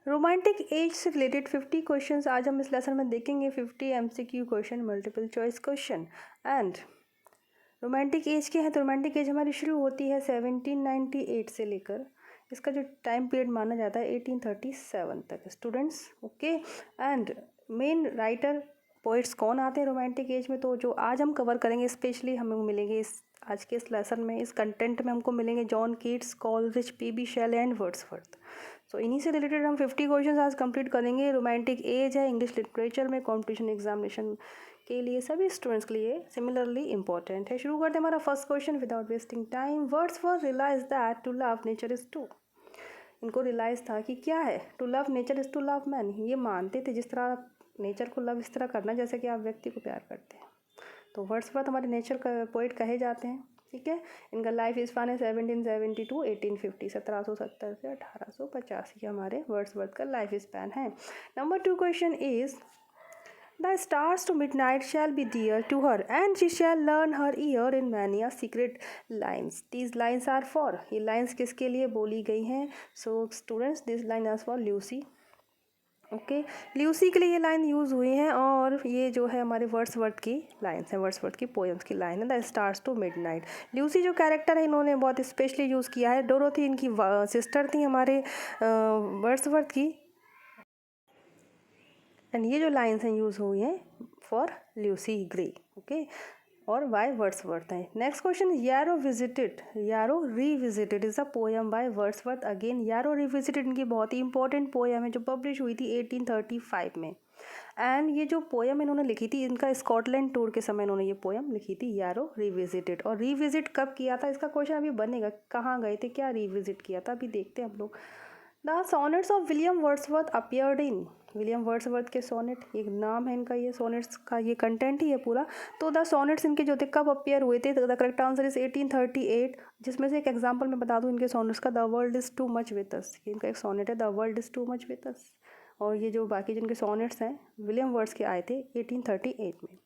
Romantic as से related 50 questions आज हम इस लेसन में देखेंगे। 50 MCQ question, multiple choice question. And romantic as क्या है? तो रोमांटिक एज हमारी शुरू होती है 1798 से लेकर, इसका जो टाइम पीरियड माना जाता है 1837 तक students. Okay, and main writer poets कौन आते हैं रोमांटिक एज में? तो जो आज हम कवर करेंगे स्पेशली हमें मिलेंगे इस आज के इस लेसन में, इस कंटेंट में हमको मिलेंगे John Keats, Coleridge, PB Shelley and Wordsworth. So इन्हीं से रिलेटेड हम 50 क्वेश्चन आज कंप्लीट करेंगे। रोमांटिक एज है इंग्लिश लिटरेचर में, कॉम्पिटिशन एग्जामिनेशन के लिए सभी स्टूडेंट्स के लिए सिमिलरली इंपॉर्टेंट है। शुरू करते हैं हमारा first question without wasting time. Wordsworth realise that to love nature is to. इनको रियलाइज था कि क्या है? To love nature is to love man. ये मानते थे जिस तरह नेचर को लव इस तरह करना जैसे कि आप व्यक्ति को प्यार करते हैं। तो वर्ड्सवर्थ हमारे नेचर का पोइट कहे जाते हैं। ठीक है, इनका लाइफ स्पान है 1772 1850, 1770 से 1885 ये हमारे वर्ड्सवर्थ का लाइफ स्पैन है। Number 2 question is the stars to midnight shall be dear to her and she shall learn her ear in many a secret lines. These lines are for, ये lines किसके लिए बोली गई हैं? So students this line are for Lucy. Okay, Lucy के लिए ये line use हुई हैं और ये जो है हमारे वर्ड्सवर्थ की लाइन्स हैं, वर्ड्सवर्थ की पोएम्स की लाइन है the stars to midnight. Lucy जो कैरेक्टर है इन्होंने बहुत स्पेशली यूज़ किया है। डोरोथी इनकी सिस्टर थी हमारे वर्ड्सवर्थ की, एंड ये जो लाइन्स हैं यूज़ हुई हैं फॉर ल्यूसी ग्रे। ओके, और बाय वर्ड्सवर्थ है। नेक्स्ट क्वेश्चन, यारो विजिटेड, यारो revisited is a poem by Wordsworth. Again यारो रिविजिटेड इनकी बहुत ही इंपॉर्टेंट पोएम है जो पब्लिश हुई थी 1835 में। एंड ये जो पोएम इन्होंने लिखी थी, इनका स्कॉटलैंड टूर के समय इन्होंने ये पोएम लिखी थी, यारो रिविजिटेड। और रिविजिट कब किया था इसका क्वेश्चन अभी बनेगा, कहाँ गए थे, क्या रिविजिट किया था, अभी देखते हैं हम लोग। The sonnets of William Wordsworth appeared in, William Wordsworth के सोनेट, एक नाम है इनका, ये सोनेट्स का ये कंटेंट ही है पूरा। तो द सोनेट्स इनके जो थे कब अपीयर हुए थे? द करेक्ट आंसर इज 1838, जिसमें से एक एग्जांपल मैं बता दूं इनके सोनेट्स का, the world is too much with us. इनका एक सोनेट है the world is too much with us. और ये जो बाकी जिनके सोनेट्स हैं विलियम वर्ड्स के आए थे 1838 में।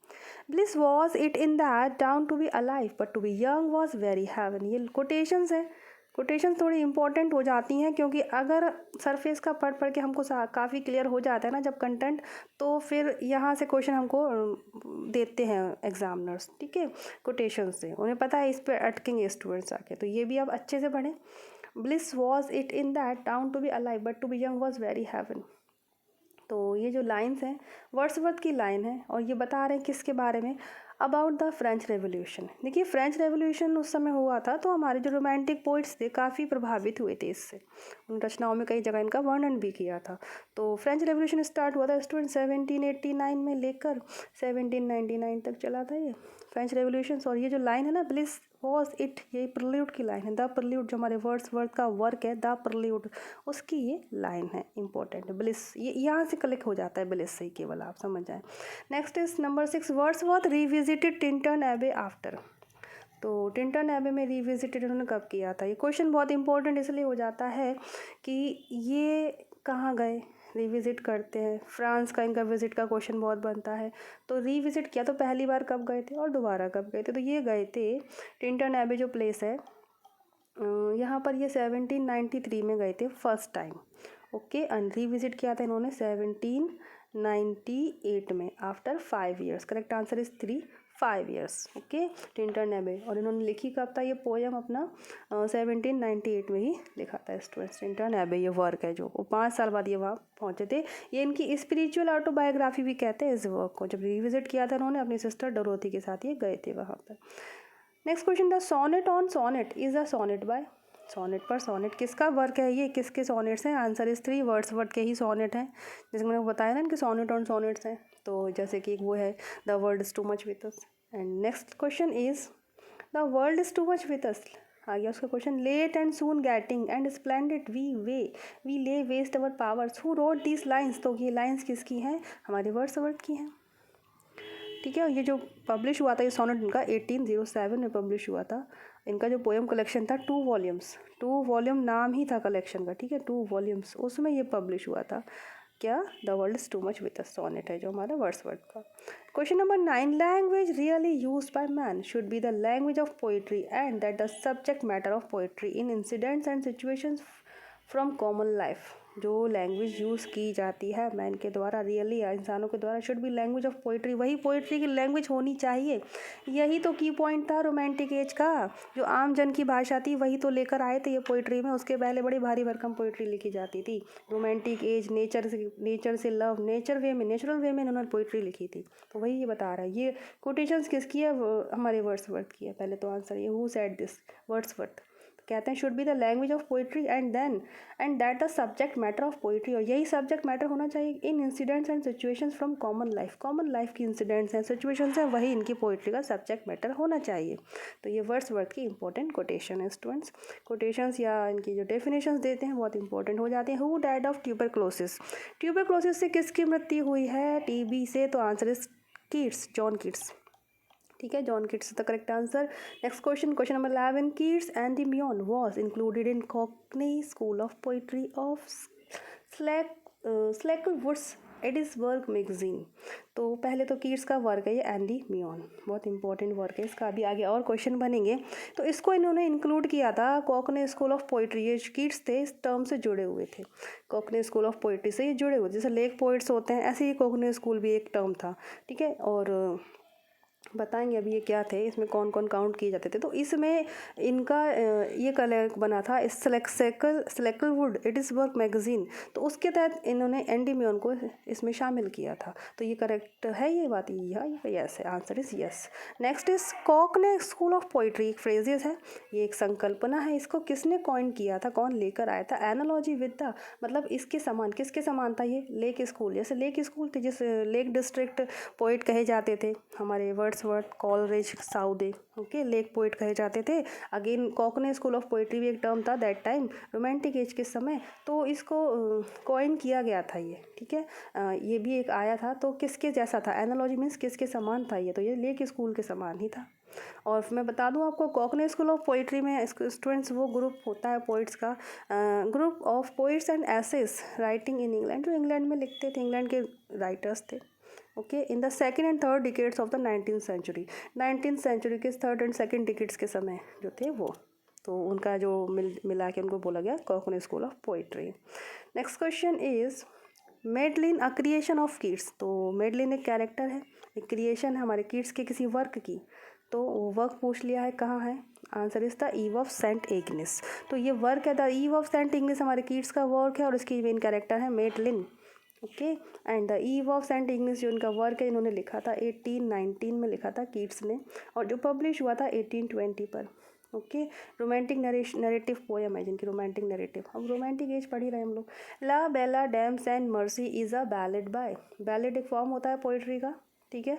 Bliss was it in that down to be alive but to be young was very heaven. ये कोटेशंस हैं, कोटेशन थोड़ी इंपॉर्टेंट हो जाती हैं क्योंकि अगर सरफेस का पढ़ पढ़ के हमको काफ़ी क्लियर हो जाता है ना जब कंटेंट, तो फिर यहाँ से क्वेश्चन हमको देते हैं एग्जामिनर्स। ठीक है, कोटेशन से उन्हें पता है इस पर अटकेंगे स्टूडेंट्स आके, तो ये भी आप अच्छे से पढ़ें। Bliss was it in that down to be alive but to be young was very heaven. तो ये जो लाइन्स हैं वर्ड्सवर्थ की लाइन है और ये बता रहे हैं किसके बारे में? About the French revolution. देखिए फ्रेंच रेवोल्यूशन उस समय हुआ था तो हमारे जो रोमांटिक पोइट्स थे काफ़ी प्रभावित हुए थे इससे, उन रचनाओं में कई जगह इनका वर्णन भी किया था। तो फ्रेंच रेवोल्यूशन स्टार्ट हुआ था स्टूडेंट 1789 में लेकर 1799 तक चला था ये फ्रेंच रेवोल्यूशन। और ये जो लाइन है ना ब्लिस वॉज इट, ये प्रल्यूड की लाइन है, द प्रल्यूड जो हमारे वर्ड्सवर्थ का वर्क है द प्रल्यूड, उसकी ये लाइन है इंपॉर्टेंट। ब्लिस ये यहाँ से कलेक्ट हो जाता है ब्लिस से, केवल आप समझ जाएं। Next is number 6, Wordsworth revisited Tintern एबे आफ्टर। तो टिंटन एबे में रिविजिटेड उन्होंने कब किया था? ये क्वेश्चन बहुत इंपॉर्टेंट इसलिए हो जाता है कि ये कहाँ गए, रिविजिट करते हैं, फ्रांस का इनका विजिट का क्वेश्चन बहुत बनता है। तो रिविजिट किया तो पहली बार कब गए थे और दोबारा कब गए थे? तो ये गए थे टिंटन एबे जो प्लेस है यहाँ पर, ये 1793 में गए थे first time. Okay, and revisit किया था इन्होंने 1798 में after 5 years. Correct answer is 5 years. Okay, Tintern एबे, और इन्होंने लिखी कब था ये पोएम अपना 1798 में ही लिखा था स्टूडेंट्स। टिंटन एबे ये वर्क है जो 5 साल बाद ये वहाँ पहुँचे थे। ये इनकी स्पिरिचुअल ऑटोबायोग्राफी भी कहते हैं इस वर्क को, जब रिविजिट किया था उन्होंने अपनी सिस्टर डोरोथी के साथ ये गए थे वहाँ पर। Next question, the sonnet on sonnet is a sonnet by. Sonnet पर सोनेट किसका वर्क है? ये किसके सोनेट्स हैं? आंसर इज 3 वर्ड्सवर्थ के ही सोनेट हैं, जैसे मैंने बताया ना इनके सोनेट ऑन सोनेट्स हैं। तो जैसे कि एक वो है the world is too much with us. And next question is the world is too much with us, आ गया उसका question. Late and soon getting and spending we lay waste our powers who wrote these lines. तो ये lines किसकी हैं? हमारे Wordsworth की हैं। ठीक है, ये जो पब्लिश हुआ था ये सोनेट इनका 1807 में पब्लिश हुआ था। इनका जो पोएम कलेक्शन था 2 वॉल्यूम्स, 2 वॉल्यूम नाम ही था कलेक्शन का। ठीक है, 2 वॉल्यूम्स, उसमें ये पब्लिश हुआ था। क्या? The world is too much with us sonnet है जो हमारा वर्ड्सवर्थ का। Question number 9, language really used by man should be the language of poetry and that the subject matter of poetry in incidents and situations from common life, जो language use की जाती है man के द्वारा, really इंसानों के द्वारा, should be language of poetry, वही पोइट्री की लैंग्वेज होनी चाहिए। यही तो की पॉइंट था रोमांटिक एज का, जो आम जन की भाषा थी वही तो लेकर आए थे ये पोइट्री में। उसके पहले बड़ी भारी भरकम पोइट्री लिखी जाती थी। रोमांटिक एज, नेचर से लव, नेचुरल वे में इन्होंने पोइट्री लिखी थी। तो वही ये बता रहा है। ये कोटेशंस किसकी है? हमारे वर्ड्सवर्थ की है। पहले तो आंसर ये, हु सेड दिस? वर्ड्सवर्थ। कहते हैं should be the language of poetry and that the subject matter of poetry, और यही सब्जेक्ट मैटर होना चाहिए in incidents and situations from common life. Common life की इंसिडेंट्स हैं, सिचुएशंस हैं, वही इनकी पोइट्री का सब्जेक्ट मैटर होना चाहिए। तो ये वर्ड्सवर्थ की इंपॉर्टेंट कोटेशन है स्टूडेंट्स। कोटेशंस या इनकी जो डेफिनेशंस देते हैं बहुत इंपॉर्टेंट हो जाते हैं। Who died of tuberculosis? Tuberculosis से किसकी मृत्यु हुई है? टीबी से। तो answer is Keats, John Keats. ठीक है, John Keats is the correct answer. Next question, question number 11, Keats Endymion was included in Cockney school of poetry of Blackwood's Edinburgh magazine. तो पहले तो कीट्स का वर्क है ये एंडीमियन, बहुत important work है इसका, अभी आगे और क्वेश्चन बनेंगे। तो इसको इन्होंने इंक्लूड किया था कॉकने स्कूल ऑफ पोइट्री। ये कीट्स थे इस टर्म से जुड़े हुए थे, कॉकने स्कूल ऑफ पोइट्री से ये जुड़े हुए, जैसे लेक पोइट्स होते हैं ऐसे ही कॉकने स्कूल भी एक टर्म था। ठीक है, और बताएंगे अभी ये क्या थे, इसमें कौन कौन काउंट किए जाते थे। तो इसमें इनका ये कलेक्ट बना था स्लैकलवुड एडिसबर्ग मैगजीन, तो उसके तहत इन्होंने एंडीमियन को इसमें शामिल किया था। तो ये करेक्ट है ये बात? यस है, answer is yes. Next is Cockney school of poetry, एक फ्रेजेस है, ये एक संकल्पना है। इसको किसने कॉइन किया था, कौन लेकर आया था? एनालॉजी विद द, मतलब इसके समान, किसके समान था ये? लेक स्कूल, जैसे लेक स्कूल थे, जिस लेक डिस्ट्रिक्ट पोइट कहे जाते थे हमारे Wordsworth, Coleridge, Southey, okay, lake poet कहे जाते थे। अगेन कॉकने स्कूल ऑफ पोइट्री भी एक टर्म था दैट टाइम, रोमांटिक एज के समय, तो इसको कॉइन किया गया था ये। ठीक है, ये भी एक आया था, तो किसके जैसा था? एनालॉजी मीन्स किसके समान था ये? तो ये लेक स्कूल के समान ही था। और मैं बता दूं आपको, कॉकने स्कूल ऑफ पोइट्री में स्टूडेंट्स वो ग्रुप होता है पोइट्स का, group of poets and essays writing in England, जो इंग्लैंड में लिखते थे, इंग्लैंड के राइटर्स थे। Okay, in the second and third decades of the 19th century, 19th century के थर्ड एंड सेकेंड डिकेड्स के समय जो थे वो, तो उनका जो मिला के उनको बोला गया Cockney school of poetry. Next question is Madeline a creation of Keats. तो मेडलिन एक कैरेक्टर है, एक क्रिएशन है हमारे कीट्स के किसी वर्क की। तो वर्क पूछ लिया है, कहाँ है? Answer is the eve of Saint Agnes. तो ये वर्क है, the eve of Saint Agnes हमारे कीट्स का वर्क है, और इसकी मेन कैरेक्टर है Madeline. Okay, and the eve of Saint Agnes जो इनका वर्क है, इन्होंने लिखा था 1819 में लिखा था कीट्स ने, और जो पब्लिश हुआ था 1820 पर। ओके, रोमांटिक नरेटिव पोएम है जिनकी, रोमांटिक नरेटिव। हम रोमांटिक एज पढ़ ही रहे हम लोग। La belle dames and mercy is a ballad by, ballad एक फॉर्म होता है पोइट्री का। ठीक है,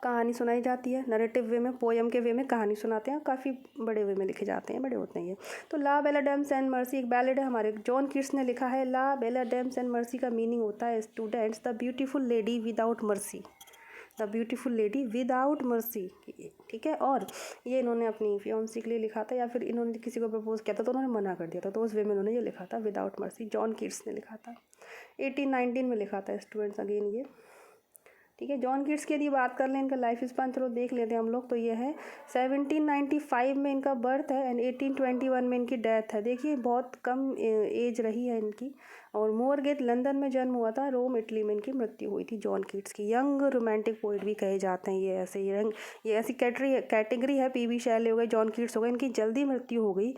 कहानी सुनाई जाती है नरेटिव वे में, पोएम के वे में कहानी सुनाते हैं, काफ़ी बड़े वे में लिखे जाते हैं, बड़े होते हैं ये। तो ला बेला डैम्स एंड मर्सी एक बैलेड है, हमारे जॉन कीट्स ने लिखा है। ला बेला डैम्स एंड मर्सी का मीनिंग होता है students the beautiful lady without mercy, the beautiful lady without mercy. ठीक है, और ये इन्होंने अपनी फियोंसी के लिए लिखा था, या फिर इन्होंने किसी को प्रपोज किया था तो उन्होंने मना कर दिया था, तो उस वे में उन्होंने ये लिखा था विदाउट मर्सी। जॉन कीट्स ने लिखा था, 1819 में लिखा था स्टूडेंट्स, अगेन ये। ठीक है, जॉन कीट्स की यदि बात कर लें, इनका लाइफ स्पान चलो देख लेते हैं हम लोग। तो ये है 1795 में इनका बर्थ है, एंड 1821 में इनकी डेथ है। देखिए बहुत कम एज रही है इनकी। और मोरगेट लंदन में जन्म हुआ था, रोम इटली में इनकी मृत्यु हुई थी जॉन कीट्स की। यंग रोमांटिक पोइट भी कहे जाते हैं ये, ऐसे ये ऐसी कैटेगरी है। पीबी शैले हो गए, जॉन कीट्स हो गए, इनकी जल्दी मृत्यु हो गई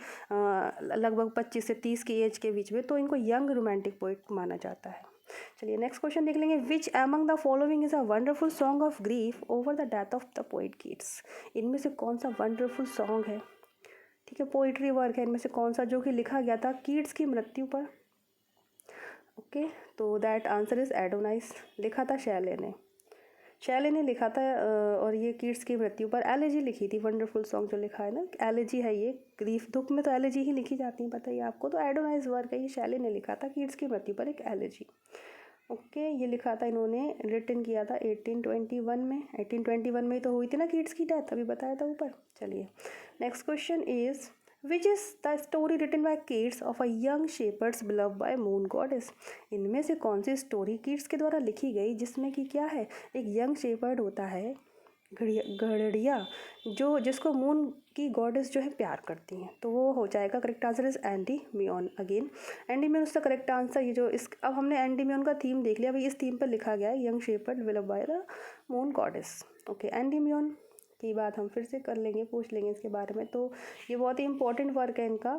लगभग 25 से 30 की एज के बीच में, तो इनको यंग रोमांटिक पोइट माना जाता है। चलिए नेक्स्ट क्वेश्चन देख लेंगे। Which among the following is a wonderful song of grief over the death of the poet Keats. इनमें से कौन सा वंडरफुल सॉन्ग है? ठीक है, पोइट्री वर्क है, इनमें से कौन सा जो कि लिखा गया था कीट्स की मृत्यु पर? ओके, तो दैट आंसर इज एडोनाइस, लिखा था शैले ने लिखा था। और ये कीट्स की मृत्यु पर एलेजी लिखी थी। वंडरफुल सॉन्ग जो लिखा है ना, एलेजी है ये, ग्रीफ दुख में तो एलेजी ही लिखी जाती है, बताइए आपको। तो एडोनाइस वर्क है, ये शैले ने लिखा था कीट्स की मृत्यु पर एक एलेजी। ओके, ये लिखा था इन्होंने, रिटन किया था 1821 में। 1821 में ही तो हुई थी ना कीट्स की डेथ, अभी बताया था ऊपर। चलिए next question is which is the story written by Keats of a young shepherd's beloved by moon goddess. इनमें से कौन सी स्टोरी कीट्स के द्वारा लिखी गई जिसमें कि क्या है, एक यंग शेपर्ड होता है, घड़िया, जो जिसको मून की गॉडेस जो है प्यार करती हैं, तो वो हो जाएगा correct answer is Endymion. Again Endymion उसका करेक्ट आंसर। ये जो इस अब हमने एंडीमियन का थीम देख लिया, भाई इस थीम पर लिखा गया है यंग शेपर्ड विलव by the moon goddess. Okay, Endymion की बात हम फिर से कर लेंगे, पूछ लेंगे इसके बारे में। तो ये बहुत ही इंपॉर्टेंट वर्क है इनका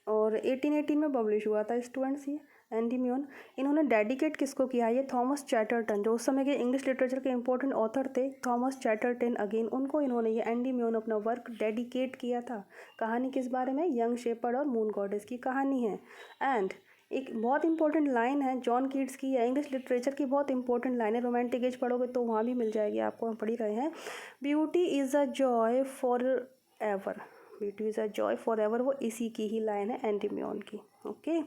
और 1818 में पब्लिश हुआ था स्टूडेंट्स। ये एंडीमियन इन्होंने डेडिकेट किसको किया, ये थॉमस चैटरटन, जो उस समय के इंग्लिश लिटरेचर के इंपॉर्टेंट ऑथर थे, थॉमस चैटरटन। अगेन उनको इन्होंने ये एंडीमियन अपना वर्क डेडिकेट किया था। कहानी किस बारे में, यंग शेपर्ड और मून गॉडेस की कहानी है। एंड एक बहुत इंपॉर्टेंट लाइन है जॉन कीट्स की, या इंग्लिश लिटरेचर की बहुत इंपॉर्टेंट लाइन है, रोमांटिक एज पढ़ोगे तो वहाँ भी मिल जाएगी आपको, हम पढ़ ही रहे हैं। Beauty is a joy for ever, beauty is a joy for ever, वो इसी की ही लाइन है एंडीमियन की। ओके,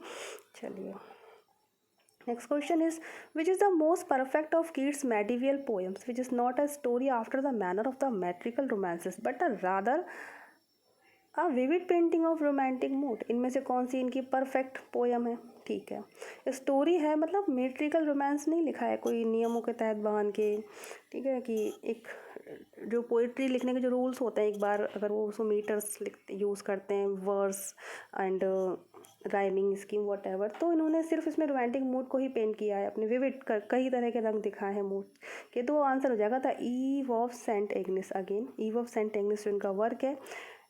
चलिए next question is which is the most perfect of Keats medieval poems which is not a story after the manner of the मैट्रिकल romances but a rather a vivid painting of romantic mood. इनमें से कौन सी इनकी perfect poem है? ठीक है, story है, मतलब metrical romance नहीं लिखा है कोई नियमों के तहत बांध के, ठीक है, कि एक जो पोइट्री लिखने के जो रूल्स होते हैं, एक बार अगर वो उसको मीटर्स लिखते यूज़ करते हैं, verse and rhyming scheme whatever, तो इन्होंने सिर्फ इसमें रोमांटिक मूड को ही पेंट किया है, अपने विविड कई तरह के रंग दिखाए हैं मूड के। तो आंसर हो जाएगा था eve of Saint Agnes. Again eve of Saint Agnes जो इनका वर्क है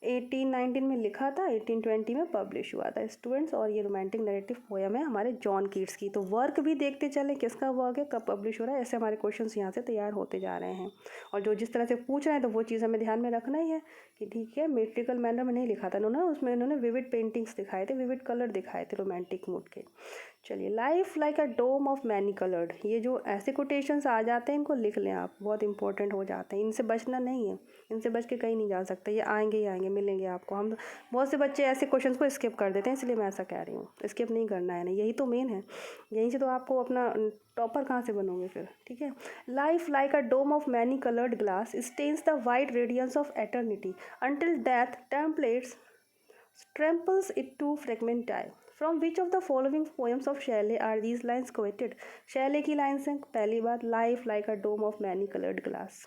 1819 में लिखा था, 1820 में पब्लिश हुआ था स्टूडेंट्स, और ये रोमांटिक नैरेटिव पोयम है हमारे जॉन कीट्स की। तो वर्क भी देखते चले किसका वर्क है, कब पब्लिश हो रहा है, ऐसे हमारे क्वेश्चंस यहाँ से तैयार होते जा रहे हैं। और जो जिस तरह से पूछ रहे हैं तो वो चीज़ हमें ध्यान में रखना ही है कि ठीक है, मेट्रिकल मैनर में नहीं लिखा था इन्होंने, उसमें इन्होंने विविड पेंटिंग्स दिखाए थे, विविड कलर दिखाए थे रोमांटिक मूड के। चलिए, life like a dome of many coloured, ये जो ऐसे कोटेशंस आ जाते हैं इनको लिख लें आप, बहुत इंपॉर्टेंट हो जाते हैं, इनसे बचना नहीं है, इनसे बच के कहीं नहीं जा सकता, ये आएंगे ही आएंगे, मिलेंगे आपको। हम बहुत से बच्चे ऐसे क्वेश्चंस को स्किप कर देते हैं, इसलिए मैं ऐसा कह रही हूँ, स्किप नहीं करना है ना, यही तो मेन है, यहीं से तो आपको अपना टॉपर कहाँ से बनोगे फिर, ठीक है। Life like a dome of many coloured glass stains the white radiance of eternity until death tramples tramples it to fragmenti. From which of the following poems of Shelley are these lines quoted? Shelley की lines हैं, पहली बात life like a dome of many coloured glass.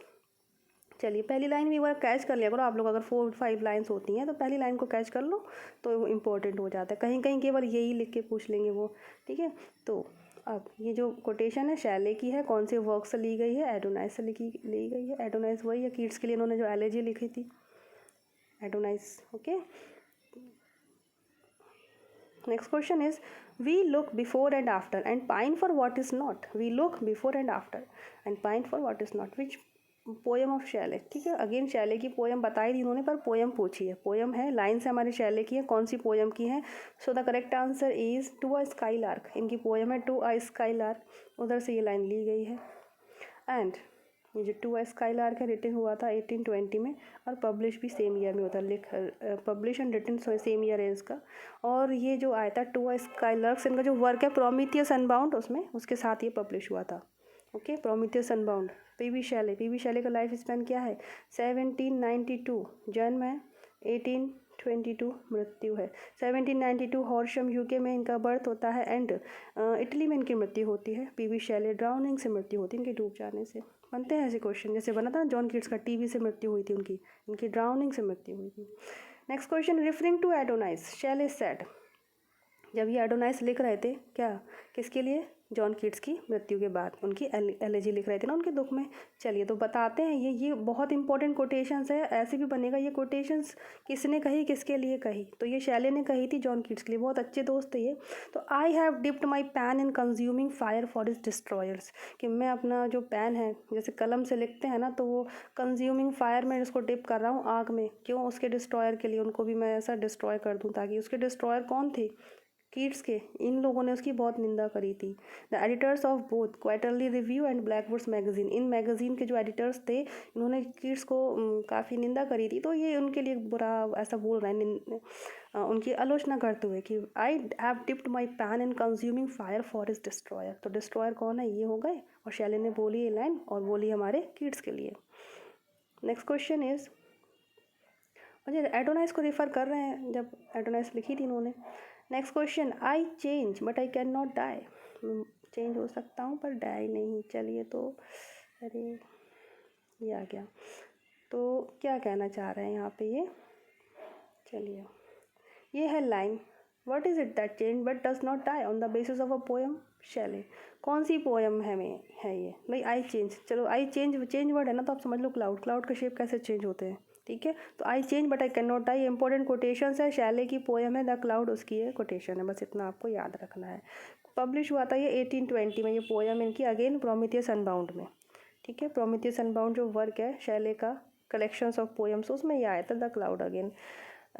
चलिए, पहली line भी एक बार catch कर लिया करो आप लोग, अगर 4-5 लाइन्स होती हैं तो पहली लाइन को कैच कर लो तो इंपॉर्टेंट हो जाता है, कहीं कहीं केवल यही लिख के पूछ लेंगे वो, ठीक है। तो अब ये जो कोटेशन है शैले की है, कौन से वर्क से ली गई है, एडोनाइस से ली गई है। एडोनाइस वही है कीट्स के लिए इन्होंने जो एलेजी लिखी थी, Adonais. Okay, next question is we look before and after and pine for what is not. We look before and after and pine for what is not. Which poem of Shelley, ठीक है। Again Shelley की poem बताई थी इन्होंने, पर poem पूछी है, poem है, लाइन से हमारे शैले की है, कौन सी पोएम की है। So the correct answer is to a skylark, इनकी पोएम है टू अ स्काई लार्क, उधर से ये लाइन ली गई है। एंड ये जो टू अ स्काई लार्क है रिटन हुआ था 1820 में और पब्लिश भी सेम ईयर में होता है, publish and written same year है इसका। और ये जो आया था टू अ स्काई लार्क, इनका जो वर्क है प्रोमीथियस अनबाउंड, उसमें उसके साथ ये पब्लिश हुआ था। Okay, Prometheus Unbound. P V Shelley का लाइफ स्पैन क्या है, 1792 जन्म है, 1822 मृत्यु है। 1792 हॉर्शम यूके में इनका बर्थ होता है एंड इटली में इनकी मृत्यु होती है। पी वी शैले ड्राउनिंग से मृत्यु होती है, इनके डूब जाने से। बनते हैं ऐसे क्वेश्चन, जैसे बना था जॉन कीट्स का टीबी से मृत्यु हुई थी उनकी, इनकी ड्राउनिंग से मृत्यु हुई थी। Next question, referring to Adonais Shelley said, जब ये एडोनाइस लिख रहे थे क्या, किसके लिए, जॉन कीट्स की मृत्यु के बाद, उनकी एलेजी लिख रहे थे ना उनके दुख में। चलिए तो बताते हैं, ये बहुत इंपॉर्टेंट कोटेशंस है, ऐसे भी बनेगा ये कोटेशंस किसने कही, किसके लिए कही, तो ये शैले ने कही थी जॉन कीट्स के लिए, बहुत अच्छे दोस्त थे ये। तो I have dipped my pan in consuming fire for is destroyers, कि मैं अपना जो पैन है, जैसे कलम से लिखते हैं ना, तो वो कंज्यूमिंग फायर में उसको डिप कर रहा हूँ आग में, क्यों, उसके डिस्ट्रॉयर के लिए, उनको भी मैं ऐसा डिस्ट्रॉय कर दूँ, ताकि उसके डिस्ट्रॉयर कौन थे, कीट्स के। इन लोगों ने उसकी बहुत निंदा करी थी। The editors of both Quarterly Review and Blackwood's magazine, इन मैगजीन के जो एडिटर्स थे इन्होंने कीट्स को काफ़ी निंदा करी थी, तो ये उनके लिए बुरा ऐसा बोल रहे हैं, उनकी आलोचना करते हुए कि I have dipped my pan in consuming fire for is destroyer. तो डिस्ट्रॉयर कौन है, ये हो गए, और शैले ने बोली ये लाइन, और बोली हमारे कीट्स के लिए। नेक्स्ट क्वेश्चन इज, मुझे एडोनाइस को रिफ़र कर रहे हैं, जब एडोनाइस लिखी थी इन्होंने। Next question, I change but I can not die, change हो सकता हूँ पर डाई नहीं। चलिए तो, अरे ये आ गया, तो क्या कहना चाह रहे हैं यहाँ पे ये, चलिए ये है line, what is it that change but does not die on the basis of a poem Shelley. कौन सी पोएम है ये भाई, आई चेंज, चलो आई चेंज, चेंज वर्ड है ना, तो आप समझ लो क्लाउड, क्लाउड का शेप कैसे चेंज होते हैं, ठीक है। तो I change but I can not die, important quotation है, शैले की पोएम है द क्लाउड, उसकी ये कोटेशन है, बस इतना आपको याद रखना है। पब्लिश हुआ था ये 1820 में, ये पोएम इनकी अगेन प्रोमिथियस अनबाउंड में, ठीक है। प्रोमिथियस अनबाउंड जो वर्क है शैले का, कलेक्शंस ऑफ पोएम्स, उसमें ये आया था the cloud again.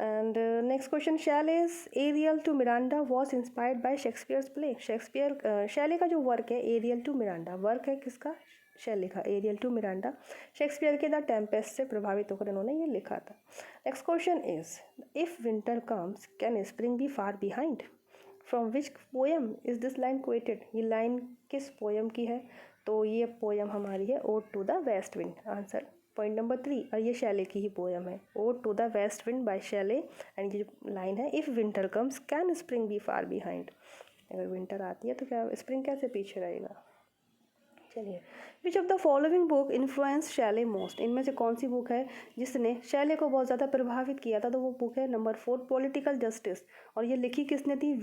And next question, Shelley's Ariel to Miranda was inspired by Shakespeare's play. Shakespeare, Shelley का जो वर्क है एरियल टू मिरांडा, वर्क है किसका, शैले का, एरियल टू मिरांडा, शेक्सपियर के द टेम्पेस्ट से प्रभावित होकर इन्होंने ये लिखा था। Next question is, if winter comes can spring be far behind, from which poem is this line quoted, ये लाइन किस पोएम की है, तो ये पोएम हमारी है ode to the west wind, answer point number 3, और ये शैले की ही पोएम है, ode to the west wind by Shelley. And ये जो लाइन है, if winter comes can spring be far behind, अगर विंटर आती है तो क्या स्प्रिंग कैसे पीछे रहेगा। चलिए, which of the following book influence Shelley most, इनमें से कौन सी बुक है जिसने शैले को बहुत ज़्यादा प्रभावित किया था, तो वो बुक है नंबर 4 पॉलिटिकल जस्टिस, और ये लिखी किसने थी,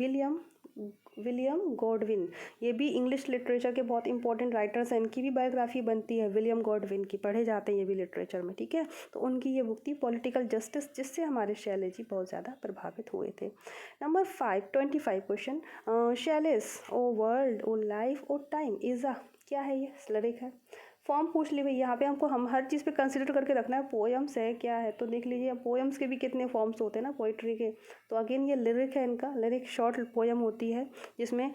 विलियम गॉडविन। ये भी इंग्लिश लिटरेचर के बहुत इंपॉर्टेंट राइटर्स हैं, इनकी भी बायोग्राफी बनती है विलियम गॉडविन की, पढ़े जाते हैं ये भी लिटरेचर में, ठीक है। तो उनकी ये बुक थी पॉलिटिकल जस्टिस, जिससे हमारे शैले जी बहुत ज़्यादा प्रभावित हुए थे। Number 25 question, Shelley's O world O life O time is a, क्या है ये, लिरिक है। फॉर्म पूछ ली भाई, यहाँ पे हमको हम हर चीज़ पे कंसिडर करके रखना है, पोएम्स है क्या है, तो देख लीजिए पोएम्स के भी कितने फॉर्म्स होते हैं ना पोइट्री के, तो अगेन ये लिरिक है इनका, लिरिक शॉर्ट पोएम होती है जिसमें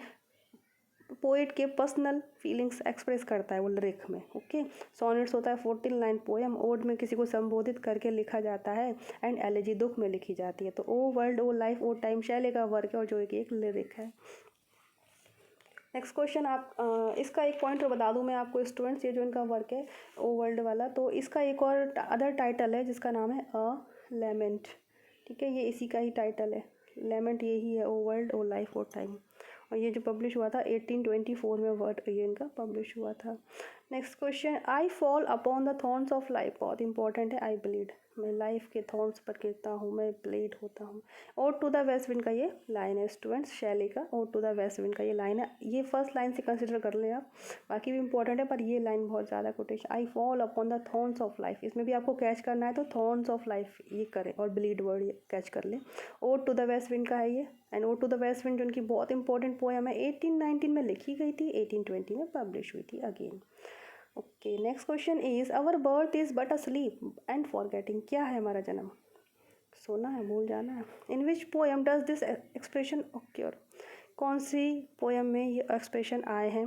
पोएट के पर्सनल फीलिंग्स एक्सप्रेस करता है वो लिरिक में, ओके। सोनेट्स होता है 14 लाइन पोएम, ओड में किसी को संबोधित करके लिखा जाता है, एंड एलेजी दुख में लिखी जाती है। तो ओ world O life O time Shelley का वर्क है और जो एक लिरिक है। नेक्स्ट क्वेश्चन, आप इसका एक पॉइंट बता दूं मैं आपको स्टूडेंट्स, ये जो इनका वर्क है ओ वर्ल्ड वाला, तो इसका एक और अदर टाइटल है जिसका नाम है अ लेमेंट, ठीक है, ये इसी का ही टाइटल है, लेमेंट यही है, ओ world O life O time, और ये जो पब्लिश हुआ था 1824 में वर्ड ये इनका पब्लिश हुआ था। Next question, I fall upon the thorns of life, बहुत इंपॉर्टेंट है, आई ब्लीड, मैं लाइफ के थॉर्न्स पर गिरता हूँ, मैं ब्लीड होता हूँ। Ode to the west wind का ये लाइन है स्टूडेंट्स, शैले का ode to the west wind का ये लाइन है, ये फर्स्ट लाइन से कंसिडर कर लें आप, बाकी भी इंपॉर्टेंट है पर ये लाइन बहुत ज़्यादा quotation, I fall upon the thorns of life, इसमें भी आपको कैच करना है तो थॉर्न्स ऑफ लाइफ ये करें और ब्लीड वर्ड कैच कर लें। Ode to the west wind का है ये, and ode to the west wind जो उनकी बहुत इंपॉर्टेंट पोएम है, 1819 में लिखी गई थी, 1820 में पब्लिश हुई थी again. Okay, next question is, our birth is but a sleep and forgetting, क्या है हमारा जन्म, सोना है, भूल जाना है। In which poem does this expression occur, कौन सी पोएम में ये एक्सप्रेशन आए हैं,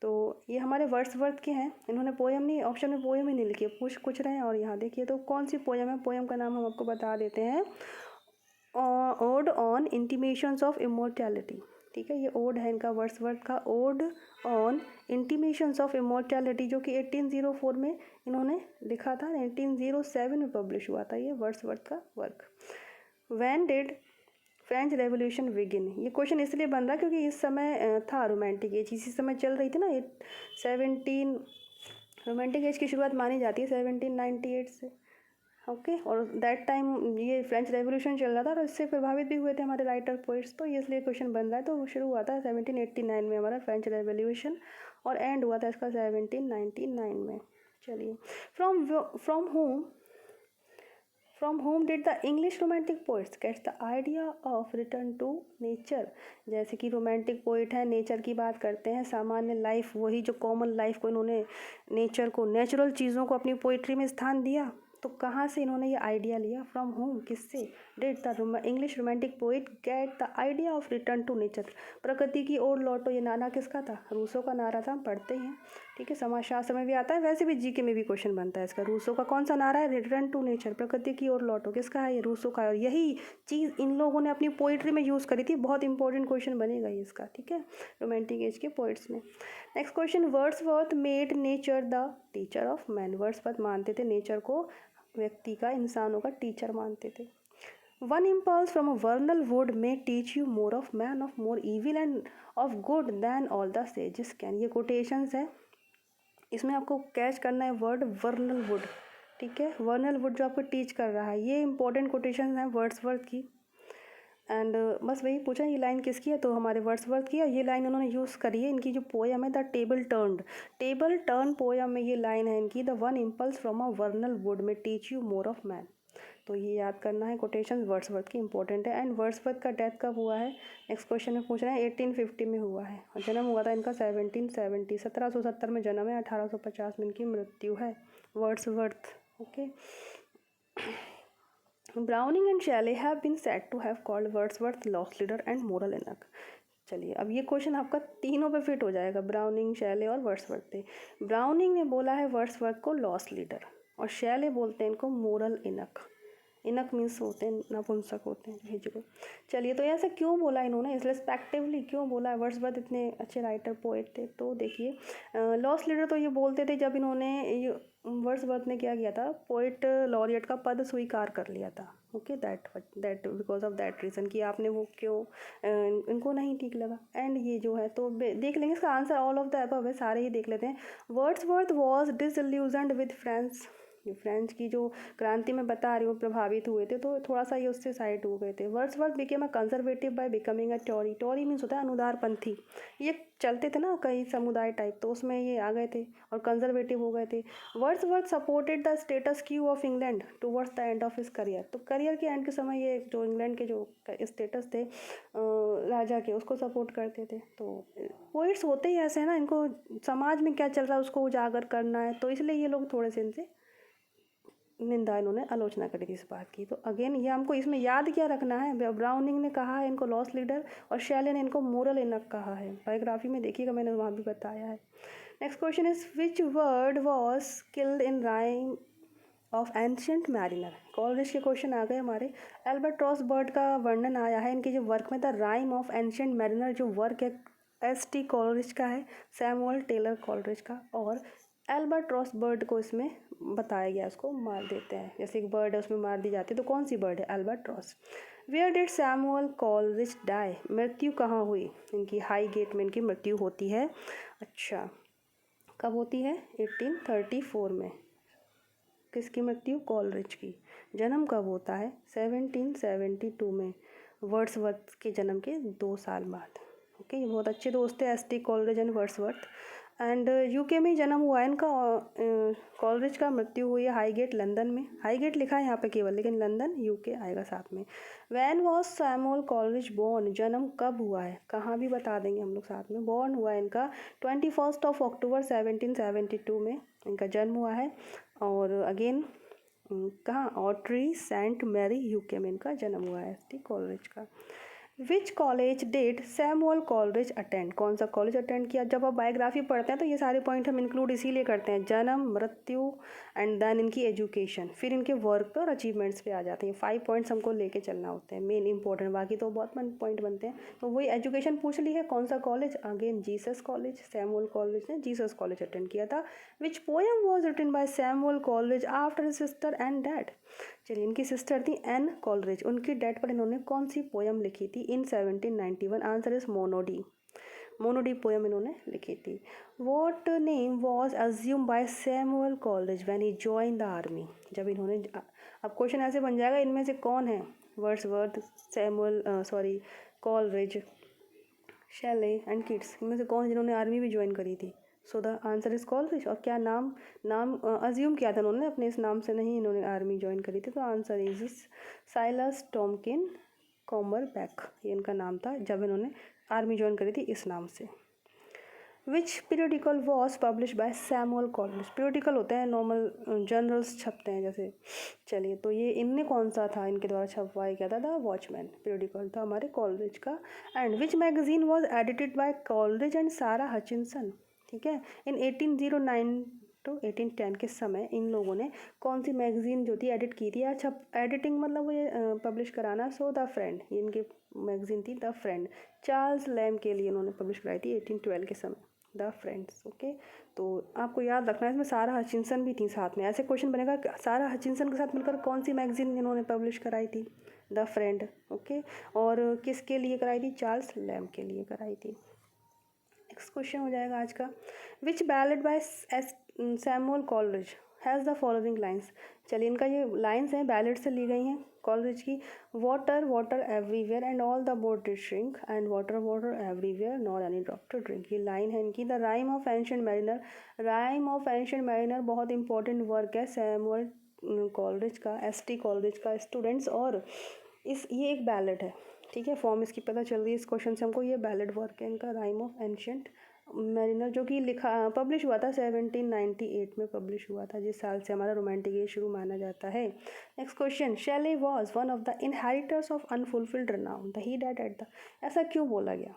तो ये हमारे वर्ड्सवर्थ के हैं, इन्होंने पोएम नहीं, ऑप्शन में पोएम ही नहीं लिखी है, पूछ कुछ रहे हैं, और यहाँ देखिए तो कौन सी पोएम है, पोएम का नाम हम आपको बता देते हैं, odd on intimations of immortality, ठीक है, ये ओड है इनका वर्ड्सवर्थ का, odd on intimations of immortality, जो कि 1804 में इन्होंने लिखा था, 1907 में पब्लिश हुआ था ये वर्ड्सवर्थ का work. When did French revolution begin, ये क्वेश्चन इसलिए बन रहा है क्योंकि इस समय था रोमांटिक एज, इसी समय चल रही थी ना, 17 रोमांटिक एज की शुरुआत मानी जाती है 1798 से, ओके, और दैट टाइम ये फ्रेंच रेवोल्यूशन चल रहा था और इससे प्रभावित भी हुए थे हमारे राइटर पोइट्स, तो ये इसलिए क्वेश्चन बन रहा है। तो वो शुरू हुआ था 1789 में हमारा फ्रेंच रेवोल्यूशन, और एंड हुआ था इसका 1799 में। चलिए, from home did the English romantic poets gets the idea of return to nature, जैसे कि रोमांटिक पोइट है, नेचर की बात करते हैं, सामान्य लाइफ, वही जो कॉमन लाइफ को इन्होंने, नेचर को, नेचुरल चीज़ों को अपनी पोइट्री में स्थान दिया, तो कहाँ से इन्होंने ये आइडिया लिया, फ्रॉम होम, किससे, did the English romantic poet get the idea of return to nature, प्रकृति की ओर लौटो, ये नारा किसका था, रूसो का नारा था, हम पढ़ते हैं, ठीक है, समाजशास्त्र में भी आता है, वैसे भी जीके में भी क्वेश्चन बनता है इसका, रूसो का कौन सा नारा है, रिटर्न टू नेचर, प्रकृति की ओर लौटो, किसका है ये, रूसो का, और यही चीज़ इन लोगों ने अपनी पोइट्री में यूज़ करी थी, बहुत इंपॉर्टेंट क्वेश्चन बनेगा ये इसका, ठीक है, रोमांटिक एज के पोइट्स में। Next question, Wordsworth made nature the teacher of man, Wordsworth मानते थे नेचर को व्यक्ति का, इंसानों का टीचर मानते थे। One impulse from a vernal wood may teach you more of man of more evil and of good than all the sages can, ये कोटेशंस है, इसमें आपको कैच करना है वर्ड वर्नल वुड, ठीक है, वर्नल वुड जो आपको टीच कर रहा है। ये इंपॉर्टेंट कोटेशन है वर्ड्सवर्थ की। एंड बस वही पूछा ये लाइन किसकी है, तो हमारे वर्ड्सवर्थ की है। ये लाइन उन्होंने यूज़ करी है, इनकी जो पोएम है द टेबल टर्न पोएम में ये लाइन है इनकी, the one impulse from a vernal wood may teach you more of man. तो ये याद करना है, कोटेशन वर्ड्सवर्थ की इंपॉर्टेंट है। एंड वर्ड्सवर्थ का डेथ कब हुआ है, नेक्स्ट क्वेश्चन में पूछ रहे हैं। 1850 में हुआ है और जन्म हुआ था इनका 1770, 1770 में जन्म है, 1850 में इनकी मृत्यु है, Wordsworth. Okay. Browning and Shelley have been said to have called Wordsworth lost leader and moral eunuch. चलिए अब ये क्वेश्चन आपका तीनों पे फिट हो जाएगा, ब्राउनिंग, शैले और वर्ड्सवर्थ पे। ब्राउनिंग ने बोला है वर्ड्सवर्थ को लॉस्ट लीडर, और शैले बोलते हैं इनको मोरल इनक। इनक मीन्स होते हैं नपुंसक, होते हैं हिजड़े। चलिए तो ऐसा क्यों बोला इन्होंने, इस रिस्पेक्टिवली क्यों बोला है, वर्ड्सवर्थ इतने अच्छे राइटर पोएट थे। तो देखिए लॉस्ट लीडर तो ये बोलते थे जब इन्होंने ये वर्ड्सवर्थ ने क्या किया था, पोएट लॉरियट का पद स्वीकार कर लिया था। Okay, that because of that reason कि आपने वो क्यों इनको नहीं ठीक लगा। एंड ये जो है तो देख लेंगे इसका answer, all of the above है, सारे ही देख लेते हैं। Wordsworth was disillusioned with French, French की जो क्रांति में बता रही हूँ प्रभावित हुए थे, तो थोड़ा सा ये उससे साइड हो गए थे। Wordsworth became a conservative by becoming a Tory. Tory means होता है अनुदारपंथी, ये चलते थे ना कई समुदाय टाइप, तो उसमें ये आ गए थे और कंजर्वेटिव हो गए थे। Wordsworth supported the status Q of England towards the end of his career. तो करियर के एंड के समय ये जो इंग्लैंड के जो स्टेटस थे राजा के, उसको सपोर्ट करते थे। तो पोइट्स होते ही ऐसे हैं ना, इनको समाज में क्या चल रहा है उसको उजागर करना है, तो इसलिए ये लोग थोड़े से इनसे निंदा, इन्होंने आलोचना करी थी इस बात की। तो अगेन ये हमको इसमें याद क्या रखना है, ब्राउनिंग ने कहा है इनको लॉस्ट लीडर और शैले ने इनको मोरल इनक कहा है। बायोग्राफी में देखिएगा, मैंने वहाँ भी बताया है। Next question is which word was killed in rhyme of ancient mariner. Coleridge के क्वेश्चन आ गए हमारे। एल्बाट्रॉस बर्ड का वर्णन आया है इनके जो वर्क में, the rime of ancient mariner जो वर्क है एस.टी. कॉलरिज का है, सैमुअल टेलर कॉलरिज का। और एल्बाट्रॉस बर्ड को इसमें बताया गया, उसको मार देते हैं, जैसे एक बर्ड है उसमें मार दी जाती है, तो कौन सी बर्ड है, albatross. Where did Samuel Coleridge die, मृत्यु कहाँ हुई इनकी, हाईगेट में इनकी मृत्यु होती है। अच्छा, कब होती है, 1834 में। किसकी मृत्यु, कॉलरिज की। जन्म कब होता है, 1772 में, वर्ड्सवर्थ के जन्म के 2 साल बाद। ओके, ये बहुत अच्छे दोस्त थे ST. Coleridge and Wordsworth. And UK में ही जन्म हुआ है इनका। कॉलरिज का मृत्यु हुई है हाईगेट, लंदन में। हाईगेट लिखा है यहाँ पे केवल, लेकिन लंदन यूके आएगा साथ में। When was Samuel Coleridge born, जन्म कब हुआ है, कहाँ भी बता देंगे हम लोग साथ में। बॉर्न हुआ है इनका 21 अक्टूबर 1772 में इनका जन्म हुआ है। और अगेन कहाँ, ऑट्री सेंट मैरी यूके में इनका जन्म हुआ है एस.टी. कॉलरिज का। Which college did Samuel Coleridge attend, कौन सा कॉलेज अटेंड किया। जब आप बायोग्राफी पढ़ते हैं तो ये सारे पॉइंट हम इंक्लूड इसीलिए करते हैं, जन्म, मृत्यु एंड देन इनकी एजुकेशन, फिर इनके वर्क पे और अचीवमेंट्स पे आ जाते हैं। 5 पॉइंट्स हमको लेके चलना होते हैं मेन इंपॉर्टेंट, बाकी तो बहुत पॉइंट बनते हैं। तो वही एजुकेशन पूछ ली है, कौन सा college, again Jesus college, Samuel college ने जीसस कॉलेज अटेंड किया था। Which poem was written by Samuel Coleridge after his sister and dad. चलिए, इनकी सिस्टर थी एन कॉलरिज, उनकी डेथ पर इन्होंने कौन सी पोएम लिखी थी in 1791। Answer is monody. Monody poem इन्होंने लिखी थी। What name was assume by Samuel Coleridge when he join the army, जब इन्होंने, अब क्वेश्चन ऐसे बन जाएगा इनमें से कौन है, Wordsworth, Samuel Coleridge, Shelley and Keats, इनमें से कौन जिन्होंने आर्मी भी ज्वाइन करी थी। So the answer is Coleridge. और क्या नाम अज्यूम किया था उन्होंने, अपने इस नाम से नहीं इन्होंने आर्मी ज्वाइन करी थी। तो आंसर इज साइलस टॉमकिन कॉमरबैक, ये इनका नाम था जब इन्होंने आर्मी ज्वाइन करी थी इस नाम से। Which periodical was publish by Samuel Coleridge. Periodical होते हैं नॉर्मल जर्नल्स छपते हैं जैसे। चलिए, तो ये इनने कौन सा था इनके द्वारा छपवाया गया था, द वॉचमैन पीरियडिकल था हमारे कॉलरिज का। And which magazine was edited by Coleridge and सारा हचिनसन। ठीक है, इन 1809 टू 1810 के समय इन लोगों ने कौन सी मैगजीन जो थी एडिट की थी, या छप, एडिटिंग मतलब वो ये पब्लिश कराना। सो द फ्रेंड, ये इनकी मैगजीन थी द फ्रेंड, चार्ल्स लैम्ब के लिए उन्होंने पब्लिश कराई थी 1812 के समय, द फ्रेंड्स। ओके, तो आपको याद रखना है इसमें सारा हचिनसन भी थी साथ में। ऐसे क्वेश्चन बनेगा सारा हचिनसन के साथ मिलकर कौन सी मैगजीन इन्होंने पब्लिश कराई थी, द फ्रेंड। ओके, और किसके लिए कराई थी, चार्ल्स लैम्ब के लिए कराई थी। नेक्स्ट क्वेश्चन हो जाएगा आज का, which ballad by Samuel Coleridge has the following lines. चलिए इनका ये लाइन्स हैं बैलेट से ली गई हैं कॉलरिज की। Water water everywhere and all the boat did shrink and water water everywhere not any drop to drink. ये लाइन है इनकी। The rime of ancient mariner, rime of ancient mariner बहुत important work है Samuel Coleridge का, S T. Coleridge का students. और ये एक बैलेट है, ठीक है, फॉर्म इसकी पता चल रही है इस क्वेश्चन से हमको। ये बैलेट वर्क है इनका, राइम ऑफ एंशिएंट मैरिनर, जो कि लिखा पब्लिश हुआ था 1798 में पब्लिश हुआ था, जिस साल से हमारा रोमांटिक एज शुरू माना जाता है। Next question, Shelley was one of the inheritors of unfulfilled renown the he dead at the. ऐसा क्यों बोला गया?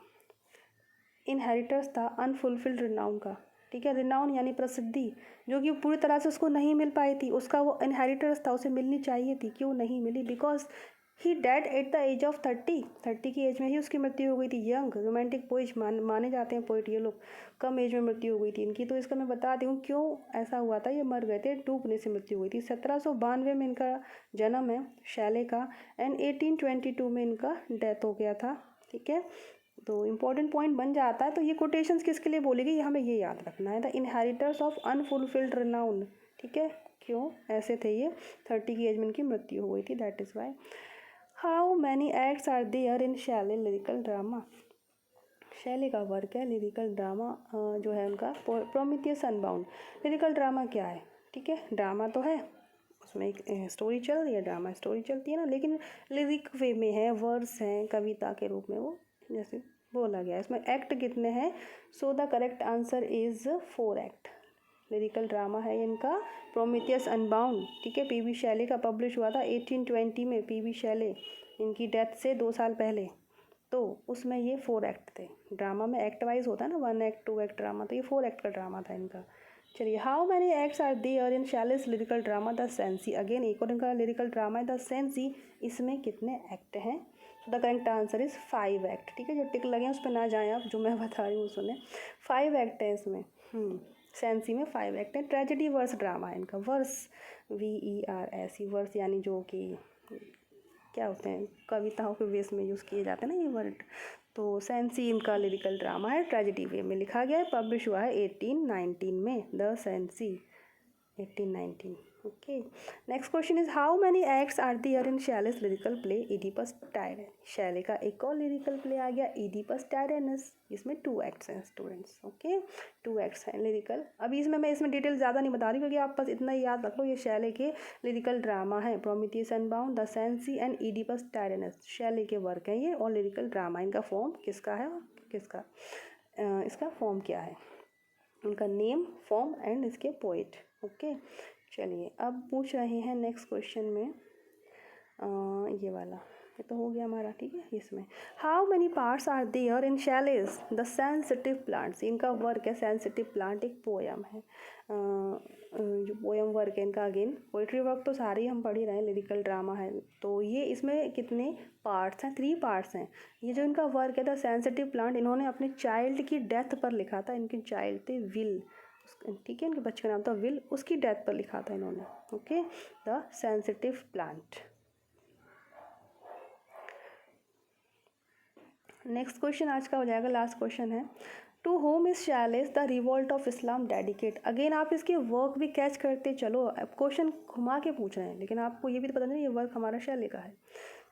इनहेरिटर्स था अनफुलफिल्ड रिनाउन का, ठीक है, रिनाउन यानी प्रसिद्धि, जो कि पूरी तरह से उसको नहीं मिल पाई थी, उसका वो इनहेरिटर्स था, उसे मिलनी चाहिए थी, क्यों नहीं मिली? Because he dead at the age of 30 की एज में ही उसकी मृत्यु हो गई थी। यंग रोमांटिक पोइट माने जाते हैं पोइट ये लोग, कम एज में मृत्यु हो गई थी इनकी। तो इसका मैं बता दी हूँ क्यों ऐसा हुआ था, ये मर गए थे, डूबने से मृत्यु हुई थी। 1792 में इनका जन्म है शैले का, एंड 1822 में इनका डेथ हो गया था, ठीक है। तो इम्पॉर्टेंट पॉइंट बन जाता है। तो ये कोटेशंस किसके लिए बोली गई, हमें ये याद रखना है। The inheritors of unfulfilled renown, ठीक है, क्यों ऐसे थे ये, 30 की एज में इनकी मृत्यु हो गई थी, that is why. How many acts are there in Shelley lyrical drama. Shelley का वर्क है लिरिकल ड्रामा जो है उनका प्रोमिथियस अनबाउंड। लिरिकल ड्रामा क्या है, ठीक है, ड्रामा तो है, उसमें एक स्टोरी चल रही है, ड्रामा स्टोरी चलती है ना, लेकिन लिरिक वे में है, वर्स हैं, कविता के रूप में वो जैसे बोला गया है। इसमें एक्ट कितने हैं? सो the correct answer is 4 act. Lyrical drama है इनका प्रोमिथियस अनबाउंड, ठीक है, पी.बी. शैले का पब्लिश हुआ था 1820 में। पी.बी. शैले इनकी डेथ से 2 साल पहले, तो उसमें ये 4 एक्ट थे। ड्रामा में एक्ट वाइज होता है ना, 1 एक्ट 2 एक्ट ड्रामा, तो ये 4 एक्ट का ड्रामा था इनका। चलिए, how many acts are there in Shelley's lyrical drama the Cenci. अगेन एक और इनका लिरिकल ड्रामा है द सेंसी, इसमें कितने एक्ट हैं? तो the correct answer is 5 act, ठीक है। जो टिक लगे हैं उस पर ना जाएं आप, जो मैं बता रही हूँ सुने। 5 एक्ट है इसमें, सेंसी में 5 एक्ट है। ट्रेजेडी वर्स ड्रामा है इनका, वर्स VERS, वर्स यानी जो कि क्या होते हैं, कविताओं के वेस में यूज़ किए जाते हैं ना ये वर्ड। तो सेंसी इनका लिरिकल ड्रामा है, ट्रेजेडी वे में लिखा गया है, पब्लिश हुआ है 1819 में, the Cenci 1819। Okay, next question is how many acts are there in Shelley's lyrical play Oedipus Tyrannus. Shelley का एक और लिरिकल प्ले आ गया इडिपस टायरनस, इसमें 2 एक्ट्स हैं स्टूडेंट्स, ओके, 2 एक्ट्स हैं लिरिकल। अभी इसमें मैं इसमें डिटेल ज़्यादा नहीं बता रही क्योंकि आप बस इतना ही याद रख लो, ये शैले के लिरिकल ड्रामा है, Prometheus Unbound, the Cenci and Oedipus Tyrannus, Shelley के वर्क हैं ये, और लिरिकल ड्रामा। इनका फॉर्म किसका है और किसका इसका फॉर्म क्या है, उनका नेम, फॉर्म एंड इसके पोइट, ओके। चलिए अब पूछ रहे हैं नेक्स्ट क्वेश्चन में ये वाला, ये तो हो गया हमारा, ठीक है। इसमें how many parts are there in Shelley's the sensitive plants. इनका वर्क है सेंसिटिव प्लांट, एक पोयम है, जो पोयम वर्क है इनका। अगेन पोइट्री वर्क तो सारे ही हम पढ़ ही रहे हैं, लिरिकल ड्रामा है, तो ये इसमें कितने पार्ट्स हैं? 3 पार्ट्स हैं। ये जो इनका वर्क है द सेंसिटिव प्लांट, इन्होंने अपने चाइल्ड की डेथ पर लिखा था। इनके चाइल्ड थे विल, ठीक है, इनके बच्चे का नाम था विल, उसकी डेथ पर लिखा था इन्होंने, okay, the sensitive plant. Next question आज का हो जाएगा, लास्ट क्वेश्चन है, to whom is Shelley's the revolt of Islam dedicate. Again आप इसके वर्क भी कैच करते चलो, क्वेश्चन घुमा के पूछ रहे हैं, लेकिन आपको ये भी तो पता नहीं ये वर्क हमारा शैले का है।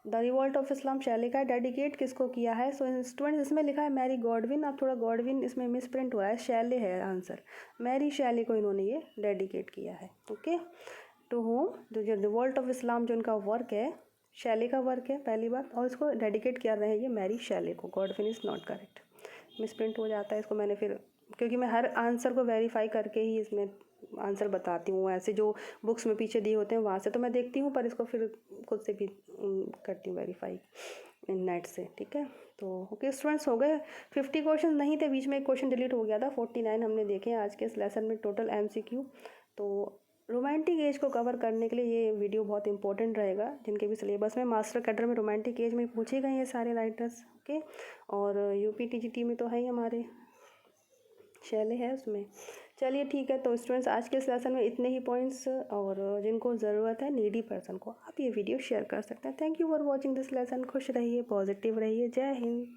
The revolt of Islam Shelley का है, डेडिकेट किसको किया है? सो स्टूडेंट्स इसमें लिखा है मैरी गॉडविन, अब थोड़ा गॉडविन इसमें मिस प्रिंट हुआ है, शैले है आंसर, मैरी शैले को इन्होंने ये डेडिकेट किया है, ओके। टू होम, जो रिवॉल्ट ऑफ इस्लाम जो इनका वर्क है शैले का वर्क है पहली बात, और इसको डेडिकेट कर रहे हैं ये मैरी शैले को। Godwin is not correct, miss print हो जाता है इसको, मैंने फिर क्योंकि मैं हर आंसर को वेरीफाई करके ही इसमें आंसर बताती हूँ, ऐसे जो बुक्स में पीछे दिए होते हैं वहाँ से तो मैं देखती हूँ, पर इसको फिर खुद से भी करती हूँ वेरीफाई नेट से, ठीक है। तो ओके स्टूडेंट्स, हो गए 50 क्वेश्चन नहीं थे, बीच में एक क्वेश्चन डिलीट हो गया था, 49 हमने देखे हैं आज के इस लेसन में टोटल MCQ। तो रोमांटिक एज को कवर करने के लिए ये वीडियो बहुत इंपॉर्टेंट रहेगा, जिनके भी सिलेबस में मास्टर कैडर में रोमांटिक एज में पूछे गए हैं सारे राइटर्स, ओके। और UPTGT में तो है ही हमारे शैले है उसमें। चलिए ठीक है, तो स्टूडेंट्स आज के इस लेसन में इतने ही पॉइंट्स, और जिनको ज़रूरत है नीडी पर्सन को आप ये वीडियो शेयर कर सकते हैं। Thank you for watching this lesson. खुश रहिए, पॉजिटिव रहिए, जय हिंद।